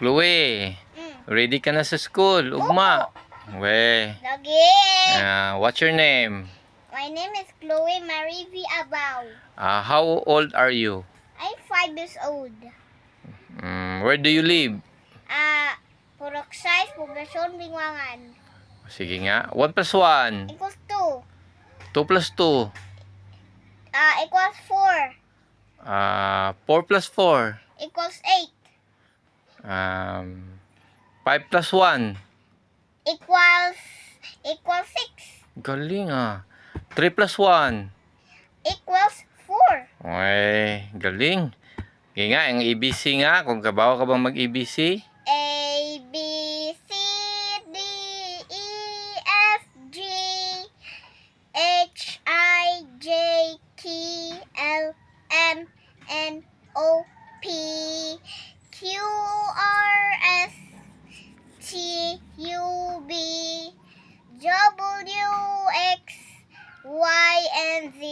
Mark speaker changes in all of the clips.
Speaker 1: Chloe,
Speaker 2: Mm.
Speaker 1: ready ka na sa school? Ugma. We.
Speaker 2: Lagi.
Speaker 1: What's your name?
Speaker 2: My name is Chloe Marie V. Abaw.
Speaker 1: How old are you?
Speaker 2: I'm 5 years old.
Speaker 1: Where do you live?
Speaker 2: Purok-size, Poblasyon, Bingwangan.
Speaker 1: Sige nga. 1 plus 1.
Speaker 2: Equals 2.
Speaker 1: 2 plus 2.
Speaker 2: Equals 4.
Speaker 1: 4 plus 4.
Speaker 2: Equals 8.
Speaker 1: 5 plus 1.
Speaker 2: Equals 6.
Speaker 1: Galing 3 plus 1.
Speaker 2: Equals 4.
Speaker 1: Uy, galing. Sige nga, ang ABC nga. Kung kabawa ka bang mag-ABC?
Speaker 2: A, B, C, D, E, F, G, H, I, J, K, L, M, N, O, P, Q, R, S, T, U, V, W, X, Y, and Z.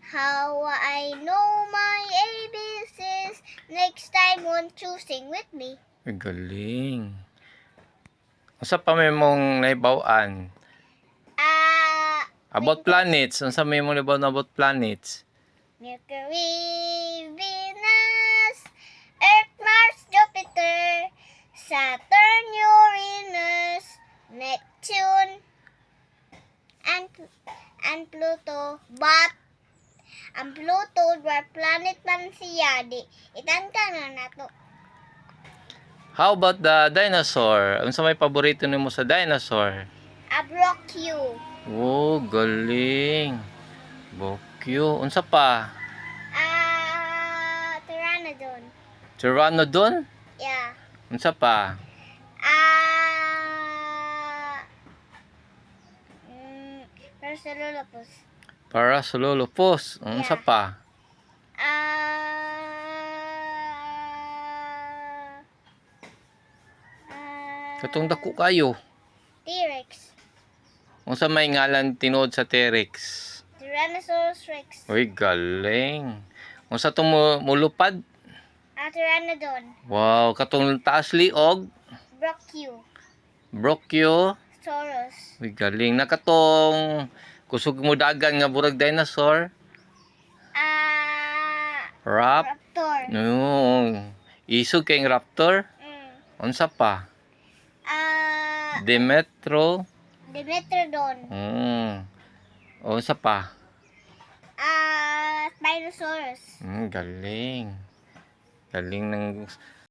Speaker 2: How I know my ABCs. Next time, won't you sing with me?
Speaker 1: Ay, galing. Unsa pa may mong naibawaan? About planets. Unsa may mong naibawaan about planets?
Speaker 2: Mercury, Venus, Earth, Mars, Jupiter, Saturn, Uranus, Neptune, and Pluto. But ang Pluto, dwarf planet man siya, di itangka na nato.
Speaker 1: How about the dinosaur? Unsa may paborito nimo sa dinosaur?
Speaker 2: Brocchio.
Speaker 1: Oh, galing. Bokyo. Unsa pa?
Speaker 2: Pteranodon.
Speaker 1: Pteranodon?
Speaker 2: Yeah.
Speaker 1: Unsa pa?
Speaker 2: Parasaurolophus.
Speaker 1: Parasaurolophus. Unsa
Speaker 2: Yeah.
Speaker 1: pa? Katong dako kayo.
Speaker 2: T-Rex.
Speaker 1: Unsa may ngalan tinuod sa T-Rex?
Speaker 2: Tyrannosaurus Rex.
Speaker 1: Uy, galing. Unsa tong mulupad?
Speaker 2: Pteranodon.
Speaker 1: Wow, katong taas liog.
Speaker 2: Brocchio.
Speaker 1: Brachio.
Speaker 2: Saurus.
Speaker 1: Uy, galing. Nakatong kusog mo dagan nga burag dinosaur.
Speaker 2: Raptor.
Speaker 1: No. Isog kay raptor. Unsa pa? Dimetrodon. Unsa pa?
Speaker 2: Spinosaurus.
Speaker 1: Galing. Galing ng